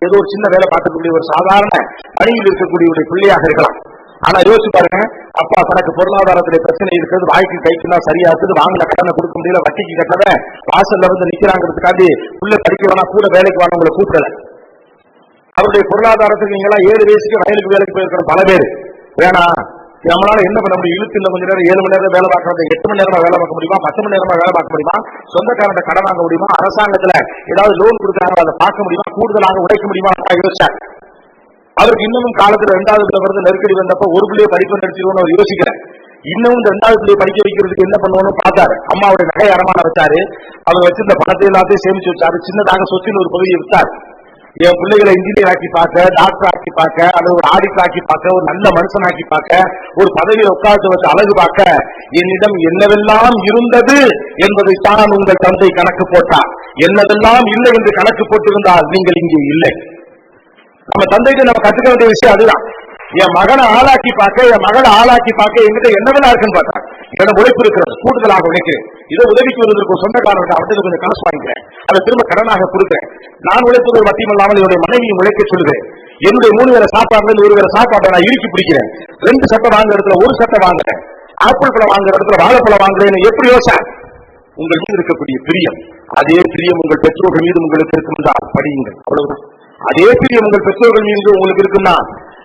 ஏதோ ஒரு சின்ன வேலை பார்க்கக்கூடிய ஒரு சாதாரண பணியில் இருக்கக்கூடிய பிள்ளையாக இருக்கலாம். ஆனா யோசிச்சு பாருங்க, அப்பா தனக்கு பொருளாதாரத்துல பிரச்சனை இருக்கிறது, வாய்க்கு கைக்குன்னா சரியா இருக்குது, வாங்கின கடனை கொடுக்க முடியல, வட்டிக்கு கட்டத வாசல்ல வந்து நிக்கிறாங்கிறதுக்காண்டி உள்ள படிக்க வேணா, கூட வேலைக்கு வேணும் உங்களை கூப்பிடல. அவருடைய பொருளாதாரத்துக்கு நீங்களாம் 7 வயசுக்கு வயலுக்கு வேலைக்கு போயிருக்கிற பல பேர் வேணா, நம்மளால என்ன பண்ண முடியும்? இழுத்து இந்த கொஞ்ச நேரம் 7 மணி நேரம் வேலை பார்க்கறது, 8 மணி நேரமா வேலை பார்க்க முடியுமா? 10 மணி நேரமா வேலை பார்க்க முடியுமா? சொந்தக்காரன் கடன் வாங்க முடியுமா? அரசாங்கத்துல ஏதாவது லோன் கொடுத்தாங்க அதை பார்க்க முடியுமா? கூடுதலாக உடைக்க முடியுமா? யோசிச்சாங்க. அவருக்கு இன்னமும் காலத்துல 2வது வருது நெருக்கடி வந்தப்ப ஒரு பிள்ளையை படிப்பு நடத்திடுவோம் அவர் யோசிக்கிறேன். இன்னமும் 2வது பிள்ளையை படிக்க வைக்கிறதுக்கு என்ன பண்ணுவோம்னு பார்த்தாரு. அம்மாவுடைய நகை அடமான வச்சாரு, அவர் வச்சிருந்த பணத்தை எல்லாத்தையும் சேமிச்சு வச்சாரு. சின்னதாக சொத்தின் ஒரு பகுதியை விட்டார். என் பிள்ளைகளை இன்ஜினியர் ஆக்கி பார்க்க, டாக்டர் ஆக்கி பார்க்க, அல்லது ஒரு ஆடிட்டர் ஆக்கி பார்க்க, ஒரு நல்ல மனுஷனாக்கி பார்க்க, ஒரு பதவியை உட்கார்ந்து வச்சு அழகு பார்க்க என்னிடம் என்னவெல்லாம் இருந்தது என்பதை தான் உங்கள் தந்தை கணக்கு போட்டார். என்னவெல்லாம் இல்லை என்று கணக்கு போட்டிருந்தால் நீங்கள் இங்கே இல்லை. நம்ம தந்தைக்கு நம்ம கத்துக்க வேண்டிய விஷயம் அதுதான். என் மகனை ஆளாக்கி பார்க்க, என் மகளை ஆளாக்கி பார்க்க என்கிட்ட என்னவெல்லாம் இருக்குன்னு பார்த்தா, என்னோட உழைப்பு இருக்கிறது, கூடுதலாக உழைக்கிறேன், இதை உதவிக்கு வருவதற்கு சொந்தக்காரர்கள் அவர்கிட்ட கொஞ்சம் காசு வாங்கிக்கிறேன், அதை திரும்ப கடனாக கொடுக்கிறேன், நான் உழைப்பது மட்டுமல்லாமல் என்னுடைய மனைவியை உழைக்க சொல்லுவேன், என்னுடைய 3 வேளை சாப்பாடுல 1 வேளை சாப்பாட்டை நான் இறுக்கி பிடிக்கிறேன், 2 சட்டை வாங்குற இடத்துல 1 சட்டை வாங்குறேன், ஆப்பிள் பழம் வாங்குற இடத்துல வாழைப்பழம் வாங்குறேன். எப்படி யோசனை? உங்கள் மீது இருக்கக்கூடிய பிரியம், அதே பிரியம் உங்கள் பெற்றோர்கள் மீது உங்களுக்கு இருக்கும்தான் படியுங்கள். அவ்வளவுதான். அதே பிரியம் உங்கள் பெற்றோர்கள் மீது உங்களுக்கு இருக்குன்னா,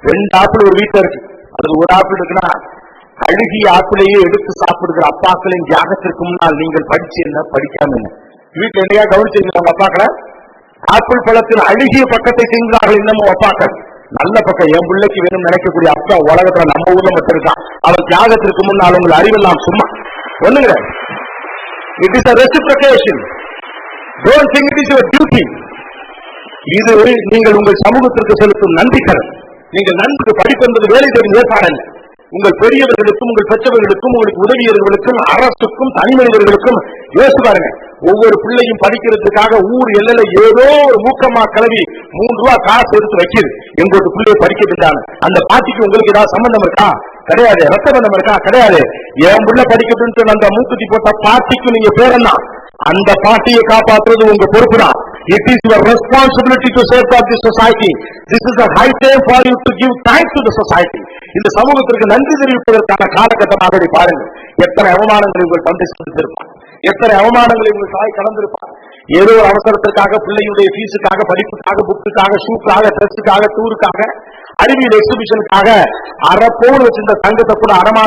2 ஆப்பிள் ஒரு வீட்டுல இருக்கு, அது 1 ஆப்பிள் இருக்குன்னா, அழுகிய ஆப்பிளையே எடுத்து சாப்பிடுகிற அப்பாக்களின் தியாகத்திற்கு முன்னால் நீங்கள் படிச்சு என்ன படிக்காம என்ன? வீட்டுல என்னையா கவனிச்சிருக்கீங்க? உங்க அப்பாக்களை ஆப்பிள் பழத்தில் அழுகிய பக்கத்தை செய்கிறார்கள். இன்னமும் அப்பாக்கள் நல்ல பக்கம் என் பிள்ளைக்கு வேணும் நினைக்கக்கூடிய அப்பா உலகத்துல நம்ம ஊர்ல மட்டும் இருக்கான். அவர் தியாகத்திற்கு முன்னால் உங்கள் அறிவெல்லாம் சும்மா ஒண்ணுங்க. It is a reciprocation. Don't think it is your duty. இது நீங்கள் உங்கள் சமூகத்திற்கு செலுத்தும் நன்றி கடன். நீங்கள் நன்கு படிப்பென்பது வேலை தேடும் ஏற்பாடு அல்ல. உங்கள் பெரியவர்களுக்கும் உங்கள் பெற்றவர்களுக்கும் உங்களுக்கு உதவியவர்களுக்கும் அரசுக்கும் தனி மனிதர்களுக்கும் யோசிச்சு பாருங்க. ஒவ்வொரு பிள்ளையும் படிக்கிறதுக்காக ஊர் எல்லையில ஏதோ ஒரு மூக்கமா கிளவி 3 ரூபாய் காசு எடுத்து வைக்கிறது. எங்களுக்கு பிள்ளைய படிக்கிட்டாங்க. அந்த பாட்டிக்கு உங்களுக்கு ஏதாவது சம்பந்தம் இருக்கா? கிடையாது. ரத்த பந்தம் இருக்கா? கிடையாது. என் பிள்ளை படிக்கட்டுன்னு அந்த மூக்குத்தி போட்ட பாட்டிக்கு நீங்க பேரன்னா அந்த பாட்டியை காப்பாற்றுறது உங்க பொறுப்பு தான். It is your responsibility to safeguard the society. This is a high time for you to give thanks to the society. இந்த சமூகத்திற்கு நன்றி தெரிவிப்பதற்கான காலகட்டமாக இதை பாருங்கள். எத்தனை அவமானங்களை உங்கள் தந்தை சந்தித்திருப்பார், எத்தனை அவமானங்களை உங்கள் தாய் கடந்திருப்பார். ஏதோ ஒரு அவசரத்திற்காக, பிள்ளையுடைய ஃபீஸுக்காக, படிப்புக்காக, புக்குக்காக, ஷூக்காக, ட்ரெஸ்ஸுக்காக, டூருக்காக, அறிவியல் எக்ஸிபிஷனுக்காக அரை பவுன் வச்சிருந்த தங்கத்தை கூட அடமான